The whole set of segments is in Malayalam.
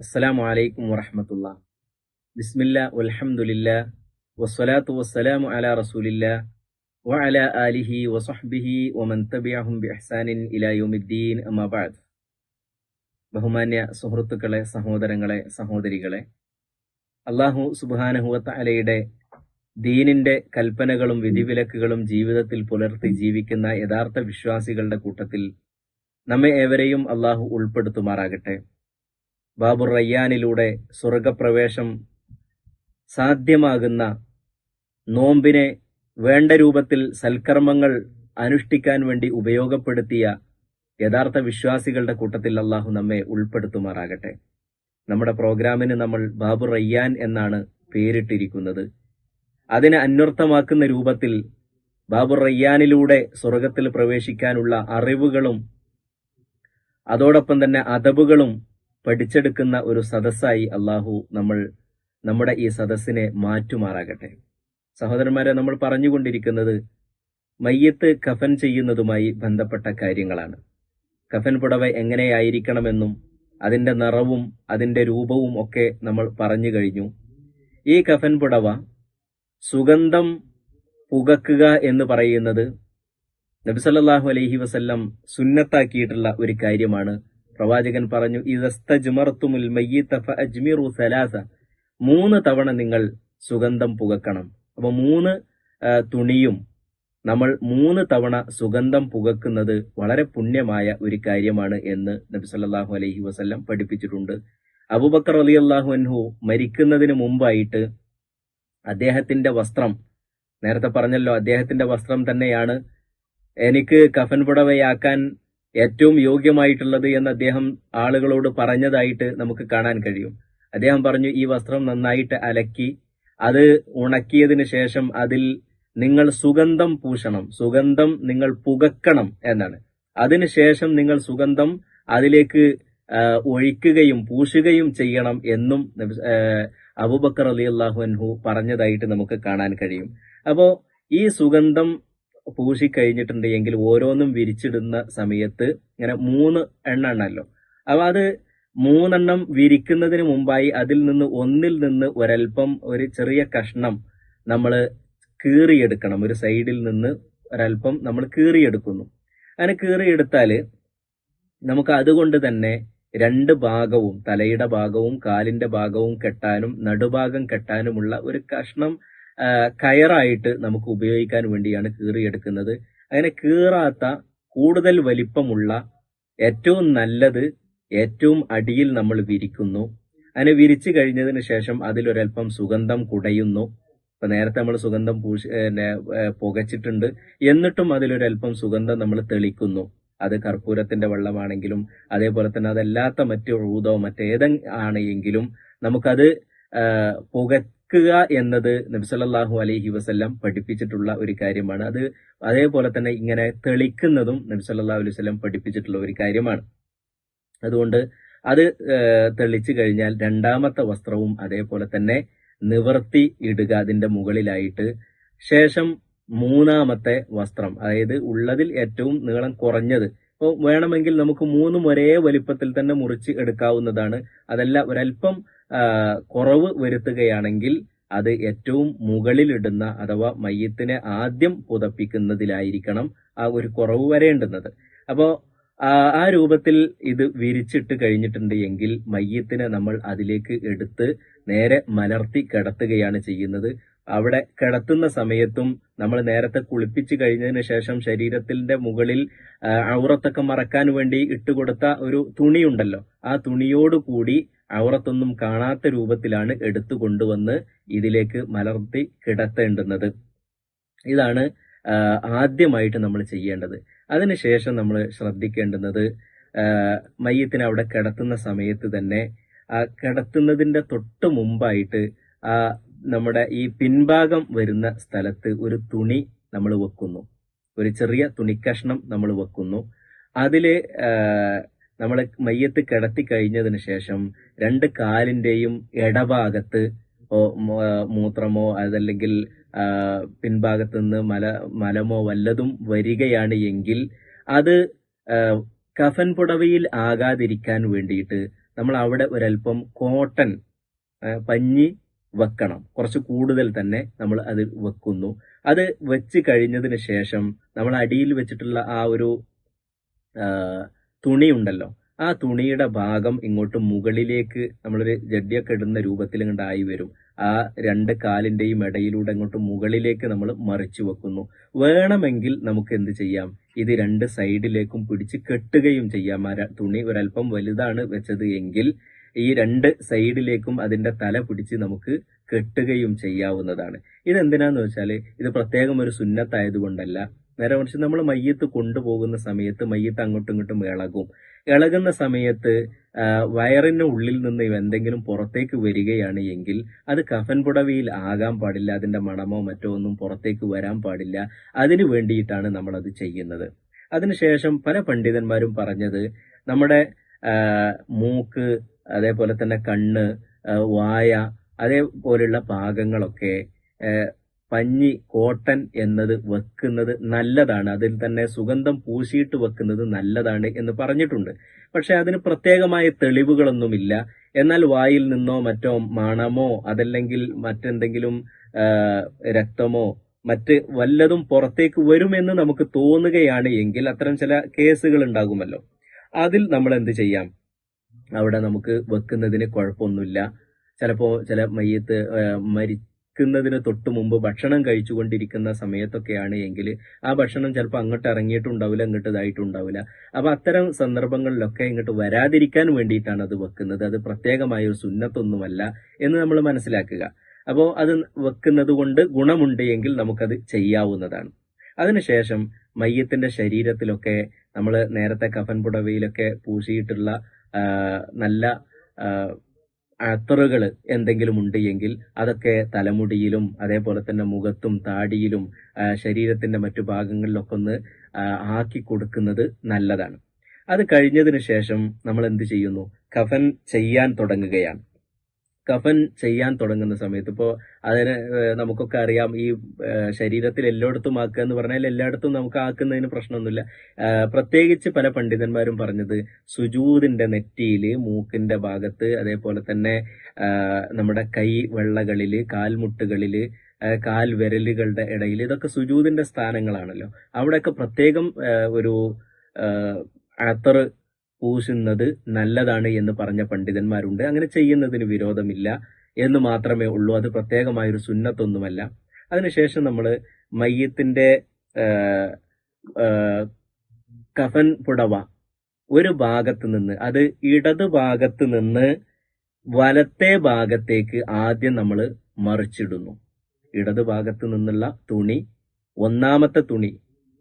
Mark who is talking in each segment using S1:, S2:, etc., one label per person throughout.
S1: അസ്സലാമു അലൈക്കും വറഹ്മത്തുള്ളാഹി. ബിസ്മില്ലാ വൽഹംദുലില്ലാ വസ്സലാത്തു വസ്സലാമു അലാ റസൂലില്ലാ വഅലാ ആലിഹി വസഹ്ബിഹി വമൻ തബിഅഹും ബിഇഹ്സാനിൻ ഇലാ യൗമിദ്ദീൻ. അമ്മാ ബഅദ്. ബഹുമാന്യ സുഹൃത്തുക്കളെ, സഹോദരങ്ങളെ, സഹോദരികളെ, അല്ലാഹു സുബ്ഹാനഹു വ തആലയുടെ ദീനിന്റെ കൽപ്പനകളും വിധിവിലക്കുകളും ജീവിതത്തിൽ പുലർത്തി ജീവിക്കുന്ന യഥാർത്ഥ വിശ്വാസികളുടെ കൂട്ടത്തിൽ നമ്മെ ഏവരെയും അല്ലാഹു ഉൾപ്പെടുത്തുമാറാകട്ടെ. ബാബുർ റയ്യാനിലൂടെ സ്വർഗപ്രവേശം സാധ്യമാകുന്ന നോമ്പിനെ വേണ്ട രൂപത്തിൽ സൽക്കർമ്മങ്ങൾ അനുഷ്ഠിക്കാൻ വേണ്ടി ഉപയോഗപ്പെടുത്തിയ യഥാർത്ഥ വിശ്വാസികളുടെ കൂട്ടത്തിൽ അല്ലാഹു നമ്മെ ഉൾപ്പെടുത്തുമാറാകട്ടെ. നമ്മുടെ പ്രോഗ്രാമിന് നമ്മൾ ബാബുർ റയ്യാൻ എന്നാണ് പേരിട്ടിരിക്കുന്നത്. അതിനെ അന്വർത്ഥമാക്കുന്ന രൂപത്തിൽ ബാബുർ റയ്യാനിലൂടെ സ്വർഗത്തിൽ പ്രവേശിക്കാനുള്ള അറിവുകളും അതോടൊപ്പം തന്നെ അദബുകളും പഠിച്ചെടുക്കുന്ന ഒരു സദസ്സായി അള്ളാഹു നമ്മുടെ ഈ സദസ്സിനെ മാറ്റുമാറാകട്ടെ. സഹോദരന്മാരെ, നമ്മൾ പറഞ്ഞുകൊണ്ടിരിക്കുന്നത് മയ്യത്ത് കഫൻ ചെയ്യുന്നതുമായി ബന്ധപ്പെട്ട കാര്യങ്ങളാണ്. കഫൻ പുടവ എങ്ങനെയായിരിക്കണമെന്നും അതിന്റെ നിറവും അതിന്റെ രൂപവും ഒക്കെ നമ്മൾ പറഞ്ഞു കഴിഞ്ഞു. ഈ കഫൻ പുടവ സുഗന്ധം പുകക്കുക എന്ന് പറയുന്നത് നബി സല്ലല്ലാഹു അലൈഹി വസല്ലം സുന്നത്താക്കിയിട്ടുള്ള ഒരു കാര്യമാണ്. പ്രവാചകൻ പറഞ്ഞു, ഇദസ്തജ്മർതുമുൽ മയ്യിത ഫഅജ്മിറു സലാസ, 3 തവണ നിങ്ങൾ സുഗന്ധം പുകക്കണം. അപ്പൊ 3 തുണിയും നമ്മൾ 3 തവണ സുഗന്ധം പുകക്കുന്നത് വളരെ പുണ്യമായ ഒരു കാര്യമാണ് എന്ന് നബി സല്ലല്ലാഹു അലൈഹി വസല്ലം പഠിപ്പിച്ചിട്ടുണ്ട്. അബൂബക്കർ റളിയല്ലാഹു അൻഹു മരിക്കുന്നതിന് മുമ്പായിട്ട് അദ്ദേഹത്തിന്റെ വസ്ത്രം, നേരത്തെ പറഞ്ഞല്ലോ, അദ്ദേഹത്തിന്റെ വസ്ത്രം തന്നെയാണ് എനിക്ക് കഫൻ പുടവയാക്കാൻ ഏറ്റവും യോഗ്യമായിട്ടുള്ളത് എന്ന് അദ്ദേഹം ആളുകളോട് പറഞ്ഞതായിട്ട് നമുക്ക് കാണാൻ കഴിയും. അദ്ദേഹം പറഞ്ഞു, ഈ വസ്ത്രം നന്നായിട്ട് അലക്കി അത് ഉണക്കിയതിന് ശേഷം അതിൽ നിങ്ങൾ സുഗന്ധം പൂശണം, സുഗന്ധം നിങ്ങൾ പുകക്കണം എന്നാണ്. അതിനുശേഷം നിങ്ങൾ സുഗന്ധം അതിലേക്ക് ഒഴിക്കുകയും പൂശുകയും ചെയ്യണം എന്നും അബൂബക്കർ റളിയല്ലാഹു അൻഹു പറഞ്ഞതായിട്ട് നമുക്ക് കാണാൻ കഴിയും. അപ്പോ ഈ സുഗന്ധം പൂശിക്കഴിഞ്ഞിട്ടുണ്ടെങ്കിൽ ഓരോന്നും വിരിച്ചിടുന്ന സമയത്ത് ഇങ്ങനെ 3 എണ്ണല്ലോ. അപ്പൊ അത് 3 വിരിക്കുന്നതിന് മുമ്പായി അതിൽ നിന്ന് ഒന്നിൽ നിന്ന് ഒരൽപ്പം ഒരു ചെറിയ കഷ്ണം നമ്മൾ കീറിയെടുക്കണം. ഒരു സൈഡിൽ നിന്ന് ഒരൽപ്പം നമ്മൾ കീറിയെടുക്കുന്നു. അങ്ങനെ കീറിയെടുത്താല് നമുക്ക് അതുകൊണ്ട് തന്നെ 2 ഭാഗവും, തലയുടെ ഭാഗവും കാലിന്റെ ഭാഗവും കെട്ടാനും നടുഭാഗം കെട്ടാനുമുള്ള ഒരു കഷ്ണം കയറായിട്ട് നമുക്ക് ഉപയോഗിക്കാൻ വേണ്ടിയാണ് കീറിയെടുക്കുന്നത്. അങ്ങനെ കീറാത്ത കൂടുതൽ വലിപ്പമുള്ള ഏറ്റവും നല്ലത് ഏറ്റവും അടിയിൽ നമ്മൾ വിരിക്കുന്നു. അങ്ങനെ വിരിച്ചു കഴിഞ്ഞതിന് ശേഷം അതിലൊരൽപ്പം സുഗന്ധം കുടയുന്നു. ഇപ്പൊ നേരത്തെ നമ്മൾ സുഗന്ധം പുകച്ചിട്ടുണ്ട്, എന്നിട്ടും അതിലൊരൽപ്പം സുഗന്ധം നമ്മൾ തെളിക്കുന്നു. അത് കർപ്പൂരത്തിന്റെ വെള്ളമാണെങ്കിലും അതേപോലെ തന്നെ അതല്ലാത്ത മറ്റു ഊതോ മറ്റേതെങ്കിലും നമുക്കത് പുകക്കുക എന്നത് നബി സല്ലല്ലാഹു അലൈഹി വസല്ലം പഠിപ്പിച്ചിട്ടുള്ള ഒരു കാര്യമാണ്. അത് അതേപോലെ തന്നെ ഇങ്ങനെ തെളിക്കുന്നതും നബി സല്ലല്ലാഹു അലൈഹി വസല്ലം പഠിപ്പിച്ചിട്ടുള്ള ഒരു കാര്യമാണ്. അതുകൊണ്ട് അത് തെളിച്ചു കഴിഞ്ഞാൽ 2ാമത്തെ വസ്ത്രവും അതേപോലെ തന്നെ നിവർത്തി ഇടുക അതിന്റെ മുകളിലായിട്ട്. ശേഷം 3ാമത്തെ വസ്ത്രം, അതായത് ഉള്ളതിൽ ഏറ്റവും നീളം കുറഞ്ഞത്, അപ്പോൾ വേണമെങ്കിൽ നമുക്ക് 3 ഒരേ വലിപ്പത്തിൽ തന്നെ മുറിച്ച് എടുക്കാവുന്നതാണ്. അതല്ല ഒരൽപ്പം കുറവ് വരുത്തുകയാണെങ്കിൽ അത് ഏറ്റവും മുകളിലിടുന്ന അഥവാ മയ്യത്തിനെ ആദ്യം പുതപ്പിക്കുന്നതിലായിരിക്കണം ആ ഒരു കുറവ് വരേണ്ടുന്നത്. അപ്പോ ആ രൂപത്തിൽ ഇത് വിരിച്ചിട്ട് കഴിഞ്ഞിട്ടുണ്ട് എങ്കിൽ മയ്യത്തിനെ നമ്മൾ അതിലേക്ക് എടുത്ത് നേരെ മലർത്തി കിടത്തുകയാണ് ചെയ്യുന്നത്. അവിടെ കിടത്തുന്ന സമയത്തും നമ്മൾ നേരത്തെ കുളിപ്പിച്ചു കഴിഞ്ഞതിന് ശേഷം ശരീരത്തിന്റെ മുകളിൽ ഔറത്തൊക്കെ മറക്കാൻ വേണ്ടി ഇട്ടുകൊടുത്ത ഒരു തുണിയുണ്ടല്ലോ, ആ തുണിയോടുകൂടി ഔറത്തൊന്നും കാണാത്ത രൂപത്തിലാണ് എടുത്തു കൊണ്ടുവന്ന് ഇതിലേക്ക് മലർത്തി കിടത്തേണ്ടുന്നത്. ഇതാണ് ആദ്യമായിട്ട് നമ്മൾ ചെയ്യേണ്ടത്. അതിനുശേഷം നമ്മൾ ശ്രദ്ധിക്കേണ്ടുന്നത് മയ്യത്തിനെ അവിടെ കിടത്തുന്ന സമയത്ത് തന്നെ ആ കിടത്തുന്നതിന്റെ തൊട്ട് മുമ്പായിട്ട് നമ്മുടെ ഈ പിൻഭാഗം വരുന്ന സ്ഥലത്ത് ഒരു തുണി നമ്മൾ വെക്കുന്നു, ഒരു ചെറിയ തുണിക്കഷ്ണം നമ്മൾ വെക്കുന്നു. അതില് നമ്മൾ മയ്യത്ത് കിടത്തി കഴിഞ്ഞതിന് ശേഷം 2 കാലിന്റെയും ഇടഭാഗത്ത് മൂത്രമോ അതല്ലെങ്കിൽ പിൻഭാഗത്ത് നിന്ന് മലമോ വല്ലതും വരികയാണ് എങ്കിൽ അത് കഫൻ പുടവയിൽ ആകാതിരിക്കാൻ വേണ്ടിയിട്ട് നമ്മൾ അവിടെ ഒരല്പം കോട്ടൺ പഞ്ഞി വെക്കണം. കുറച്ച് കൂടുതൽ തന്നെ നമ്മൾ അത് വെക്കുന്നു. അത് വെച്ച് കഴിഞ്ഞതിന് ശേഷം നമ്മൾ അടിയിൽ വെച്ചിട്ടുള്ള ആ ഒരു തുണി ഉണ്ടല്ലോ, ആ തുണിയുടെ ഭാഗം ഇങ്ങോട്ട് മുകളിലേക്ക് നമ്മളൊരു ജഡ്ഡിയൊക്കെ ഇടുന്ന രൂപത്തിൽ ഇങ്ങോട്ടായി വരും. ആ രണ്ട് കാലിന്റെയും ഇടയിലൂടെ ഇങ്ങോട്ട് മുകളിലേക്ക് നമ്മൾ മറിച്ചു വെക്കുന്നു. വേണമെങ്കിൽ നമുക്ക് എന്ത് ചെയ്യാം, ഇത് രണ്ട് സൈഡിലേക്കും പിടിച്ച് കെട്ടുകയും ചെയ്യാം. തുണി ഒരല്പം വലുതാണ് വെച്ചത് എങ്കിൽ ഈ രണ്ട് സൈഡിലേക്കും അതിന്റെ തല പിടിച്ച് നമുക്ക് കെട്ടുകയും ചെയ്യാവുന്നതാണ്. ഇതെന്തിനാന്ന് വെച്ചാൽ ഇത് പ്രത്യേകം ഒരു സുന്നത്തായതുകൊണ്ടല്ല, നേരെ മറിച്ച് നമ്മൾ മയ്യത്ത് കൊണ്ടുപോകുന്ന സമയത്ത് മയ്യത്ത് അങ്ങോട്ടും ഇങ്ങോട്ടും ഇളകുന്ന സമയത്ത് വയറിന്റെ ഉള്ളിൽ നിന്ന് എന്തെങ്കിലും പുറത്തേക്ക് വരികയാണ് എങ്കിൽ അത് കഫൻ പുടവയിൽ ആകാൻ പാടില്ല. അതിന്റെ മണമോ മറ്റോ ഒന്നും പുറത്തേക്ക് വരാൻ പാടില്ല. അതിനു വേണ്ടിയിട്ടാണ് നമ്മൾ അത് ചെയ്യുന്നത്. അതിനുശേഷം പല പണ്ഡിതന്മാരും പറഞ്ഞത് നമ്മുടെ മൂക്ക്, അതേപോലെ തന്നെ കണ്ണ്, വായ, അതേപോലുള്ള ഭാഗങ്ങളൊക്കെ പഞ്ഞി കോട്ടൺ എന്നത് വെക്കുന്നത് നല്ലതാണ്. അതിൽ തന്നെ സുഗന്ധം പൂശിയിട്ട് വെക്കുന്നത് നല്ലതാണ് എന്ന് പറഞ്ഞിട്ടുണ്ട്. പക്ഷെ അതിന് പ്രത്യേകമായ തെളിവുകളൊന്നുമില്ല. എന്നാൽ വായിൽ നിന്നോ മറ്റോ മണമോ അതല്ലെങ്കിൽ മറ്റെന്തെങ്കിലും രക്തമോ മറ്റ് വല്ലതും പുറത്തേക്ക് വരുമെന്ന് നമുക്ക് തോന്നുകയാണ് എങ്കിൽ അത്തരം ചില കേസുകൾ ഉണ്ടാകുമല്ലോ, അതിൽ നമ്മൾ എന്ത് ചെയ്യാം, അവിടെ നമുക്ക് വെക്കുന്നതിന് കുഴപ്പമൊന്നുമില്ല. ചിലപ്പോ ചില മയ്യത്ത് മരിക്കുന്നതിന് തൊട്ട് മുമ്പ് ഭക്ഷണം കഴിച്ചുകൊണ്ടിരിക്കുന്ന സമയത്തൊക്കെയാണ് എങ്കിൽ ആ ഭക്ഷണം ചിലപ്പോൾ അങ്ങോട്ട് ഇറങ്ങിയിട്ടുണ്ടാവില്ല, അങ്ങോട്ട് ഇതായിട്ടുണ്ടാവില്ല. അപ്പൊ അത്തരം സന്ദർഭങ്ങളിലൊക്കെ ഇങ്ങോട്ട് വരാതിരിക്കാൻ വേണ്ടിയിട്ടാണ് അത് വെക്കുന്നത്. അത് പ്രത്യേകമായ ഒരു സുന്നത്തൊന്നുമല്ല എന്ന് നമ്മൾ മനസ്സിലാക്കുക. അപ്പോൾ അത് വെക്കുന്നത് കൊണ്ട് ഗുണമുണ്ട് എങ്കിൽ നമുക്കത് ചെയ്യാവുന്നതാണ്. അതിനുശേഷം മയ്യത്തിന്റെ ശരീരത്തിലൊക്കെ നമ്മൾ നേരത്തെ കഫൻ പുടവയിലൊക്കെ പൂശിയിട്ടുള്ള നല്ല അത്തറുകൾ എന്തെങ്കിലും ഉണ്ട് എങ്കിൽ അതൊക്കെ തലമുടിയിലും അതേപോലെ തന്നെ മുഖത്തും താടിയിലും ശരീരത്തിന്റെ മറ്റു ഭാഗങ്ങളിലൊക്കെ ഒന്ന് ആക്കി കൊടുക്കുന്നത് നല്ലതാണ്. അത് കഴിഞ്ഞതിന് ശേഷം നമ്മൾ എന്ത് ചെയ്യുന്നു, കഫൻ ചെയ്യാൻ തുടങ്ങുകയാണ്. കഫൻ ചെയ്യാൻ തുടങ്ങുന്ന സമയത്ത് ഇപ്പോൾ അതിന് നമുക്കൊക്കെ അറിയാം, ഈ ശരീരത്തിൽ എല്ലായിടത്തും ആക്കുക എന്ന് പറഞ്ഞാൽ എല്ലായിടത്തും നമുക്ക് ആക്കുന്നതിന് പ്രശ്നമൊന്നുമില്ല. പ്രത്യേകിച്ച് പല പണ്ഡിതന്മാരും പറഞ്ഞത് സുജൂദിന്റെ നെറ്റിയില്, മൂക്കിന്റെ ഭാഗത്ത്, അതേപോലെ തന്നെ നമ്മുടെ കൈ വെള്ളകളില്, കാൽമുട്ടുകളില്, കാൽ വിരലുകളുടെ ഇടയിൽ, ഇതൊക്കെ സുജൂദിന്റെ സ്ഥാനങ്ങളാണല്ലോ. അവിടെയൊക്കെ പ്രത്യേകം ഒരു അത്തർ പൂശുന്നത് നല്ലതാണ് എന്ന് പറഞ്ഞ പണ്ഡിതന്മാരുണ്ട്. അങ്ങനെ ചെയ്യുന്നതിന് വിരോധമില്ല എന്ന് മാത്രമേ ഉള്ളൂ. അത് പ്രത്യേകമായൊരു സുന്നത്തൊന്നുമല്ല. അതിനുശേഷം നമ്മൾ മയ്യത്തിന്റെ കഫൻ പുടവ ഒരു ഭാഗത്ത് നിന്ന്, അത് ഇടത് ഭാഗത്ത് നിന്ന് വലത്തെ ഭാഗത്തേക്ക് ആദ്യം നമ്മൾ മറിച്ചിടുന്നു. ഇടത് ഭാഗത്ത് നിന്നുള്ള തുണി, ഒന്നാമത്തെ തുണി,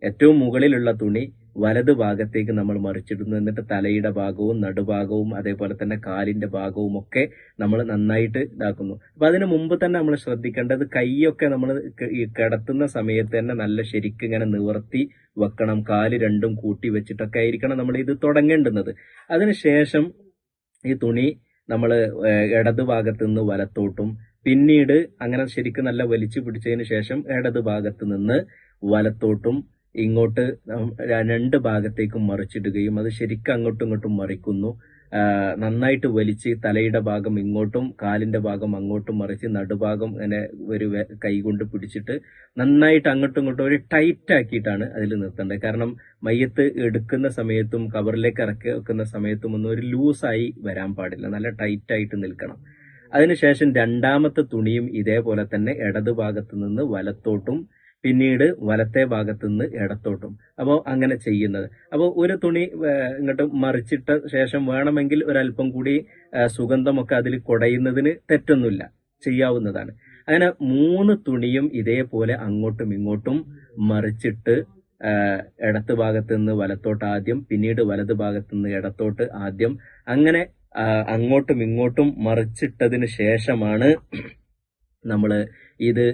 S1: ഏറ്റവും മുകളിലുള്ള തുണി വലത് ഭാഗത്തേക്ക് നമ്മൾ മറിച്ചിടുന്നു. എന്നിട്ട് തലയുടെ ഭാഗവും നടുഭാഗവും അതേപോലെ തന്നെ കാലിന്റെ ഭാഗവും ഒക്കെ നമ്മൾ നന്നായിട്ട് ഇതാക്കുന്നു. അപ്പൊ അതിനു മുമ്പ് തന്നെ നമ്മൾ ശ്രദ്ധിക്കേണ്ടത് കൈയൊക്കെ നമ്മൾ കിടത്തുന്ന സമയത്ത് തന്നെ നല്ല ശരിക്കും ഇങ്ങനെ നിവർത്തി വെക്കണം. കാല് രണ്ടും കൂട്ടി വെച്ചിട്ടൊക്കെ ആയിരിക്കണം നമ്മൾ ഇത് തുടങ്ങേണ്ടുന്നത്. അതിനുശേഷം ഈ തുണി നമ്മൾ ഇടത് ഭാഗത്ത് നിന്ന് വലത്തോട്ടും, പിന്നീട് അങ്ങനെ ശരിക്കും നല്ല വലിച്ചു പിടിച്ചതിന് ശേഷം ഇടത് ഭാഗത്ത് നിന്ന് വലത്തോട്ടും ഇങ്ങോട്ട് രണ്ട് ഭാഗത്തേക്കും മറിച്ചിടുകയും അത് ശരിക്കും അങ്ങോട്ടും ഇങ്ങോട്ടും മറിക്കുന്നു. നന്നായിട്ട് വലിച്ച് തലയുടെ ഭാഗം ഇങ്ങോട്ടും കാലിന്റെ ഭാഗം അങ്ങോട്ടും മറിച്ച് നടുഭാഗം ഇങ്ങനെ ഒരു കൈ കൊണ്ട് പിടിച്ചിട്ട് നന്നായിട്ട് അങ്ങോട്ടും ഇങ്ങോട്ടും ഒരു ടൈറ്റ് ആക്കിയിട്ടാണ് അതിൽ നിർത്തേണ്ടത്. കാരണം മയ്യത്ത് എടുക്കുന്ന സമയത്തും കവറിലേക്ക് ഇറക്കി വെക്കുന്ന സമയത്തും ഒന്നും ഒരു ലൂസായി വരാൻ പാടില്ല, നല്ല ടൈറ്റ് ആയിട്ട് നിൽക്കണം. അതിനുശേഷം രണ്ടാമത്തെ തുണിയും ഇതേപോലെ തന്നെ ഇടത് ഭാഗത്ത് നിന്ന് വലത്തോട്ടും പിന്നീട് വലത്തെ ഭാഗത്ത് നിന്ന് ഇടത്തോട്ടും. അപ്പോൾ അങ്ങനെ ചെയ്യുന്നത്. അപ്പോൾ ഒരു തുണി ഇങ്ങോട്ട് മറിച്ചിട്ട ശേഷം വേണമെങ്കിൽ ഒരല്പം കൂടി സുഗന്ധമൊക്കെ അതിൽ കുടയുന്നതിന് തെറ്റൊന്നുമില്ല, ചെയ്യാവുന്നതാണ്. അങ്ങനെ 3 തുണിയും ഇതേപോലെ അങ്ങോട്ടും ഇങ്ങോട്ടും മറിച്ചിട്ട് ഇടത്ത് ഭാഗത്ത് നിന്ന് വലത്തോട്ട് ആദ്യം, പിന്നീട് വലത് ഭാഗത്ത് നിന്ന് ഇടത്തോട്ട് ആദ്യം, അങ്ങനെ അങ്ങോട്ടും ഇങ്ങോട്ടും മറിച്ചിട്ടതിന് ശേഷമാണ് നമ്മൾ ഇത്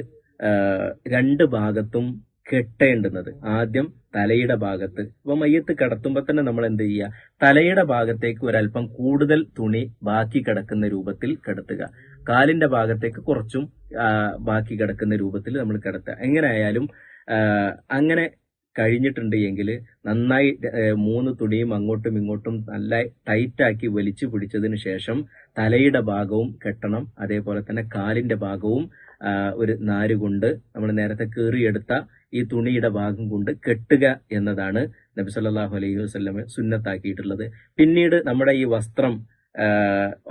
S1: രണ്ട് ഭാഗത്തും കെട്ടേണ്ടുന്നത്. ആദ്യം തലയുടെ ഭാഗത്ത്. അപ്പൊ മയ്യത്ത് കിടത്തുമ്പോൾ തന്നെ നമ്മൾ എന്ത് ചെയ്യുക, തലയുടെ ഭാഗത്തേക്ക് ഒരല്പം കൂടുതൽ തുണി ബാക്കി കിടക്കുന്ന രൂപത്തിൽ കിടത്തുക. കാലിന്റെ ഭാഗത്തേക്ക് കുറച്ചും ബാക്കി കിടക്കുന്ന രൂപത്തിൽ നമ്മൾ കിടത്തുക. എങ്ങനെയായാലും അങ്ങനെ കഴിഞ്ഞിട്ടുണ്ട് എങ്കിൽ നന്നായി 3 തുണിയും അങ്ങോട്ടും ഇങ്ങോട്ടും നല്ല ടൈറ്റാക്കി വലിച്ചു പിടിച്ചതിന് ശേഷം തലയുടെ ഭാഗവും കെട്ടണം. അതേപോലെ തന്നെ കാലിന്റെ ഭാഗവും ഒരു നാര് കൊണ്ട് നമ്മൾ നേരത്തെ കീറിയെടുത്ത ഈ തുണിയുടെ ഭാഗം കൊണ്ട് കെട്ടുക എന്നതാണ് നബി സല്ലല്ലാഹു അലൈഹി വസല്ലം സുന്നത്താക്കിയിട്ടുള്ളത്. പിന്നീട് നമ്മുടെ ഈ വസ്ത്രം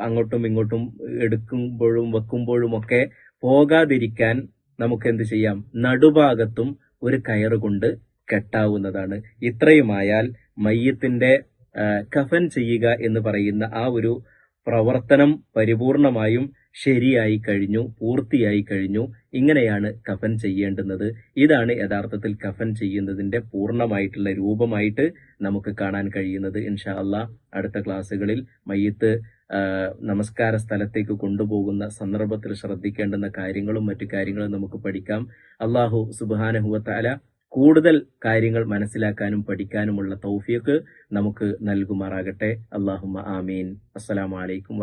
S1: അങ്ങോട്ടും ഇങ്ങോട്ടും എടുക്കുമ്പോഴും വെക്കുമ്പോഴും ഒക്കെ പോകാതിരിക്കാൻ നമുക്ക് എന്ത് ചെയ്യാം, നടുഭാഗത്തും ഒരു കയറ് കൊണ്ട് കെട്ടാവുന്നതാണ്. ഇത്രയുമായാൽ മയ്യത്തിന്റെ കഫൻ ചെയ്യുക എന്ന് പറയുന്ന ആ ഒരു പ്രവർത്തനം പരിപൂർണമായും ശരിയായി കഴിഞ്ഞു, പൂർത്തിയായി കഴിഞ്ഞു. ഇങ്ങനെയാണ് കഫൻ ചെയ്യേണ്ടുന്നത്. ഇതാണ് യഥാർത്ഥത്തിൽ കഫൻ ചെയ്യുന്നതിന്റെ പൂർണ്ണമായിട്ടുള്ള രൂപമായിട്ട് നമുക്ക് കാണാൻ കഴിയുന്നത്. ഇൻഷാ അല്ലാഹ് അടുത്ത ക്ലാസ്സുകളിൽ മയ്യത്ത് നമസ്കാര സ്ഥലത്തേക്ക് കൊണ്ടുപോകുന്ന സന്ദർഭത്തിൽ ശ്രദ്ധിക്കേണ്ടുന്ന കാര്യങ്ങളും മറ്റു കാര്യങ്ങളും നമുക്ക് പഠിക്കാം. അല്ലാഹു സുബ്ഹാനഹു വ തആല കൂടുതൽ കാര്യങ്ങൾ മനസ്സിലാക്കാനും പഠിക്കാനുമുള്ള തൗഫീഖ് നമുക്ക് നൽകുമാറാകട്ടെ. അല്ലാഹുമ്മ ആമീൻ. അസ്സലാമു അലൈക്കും.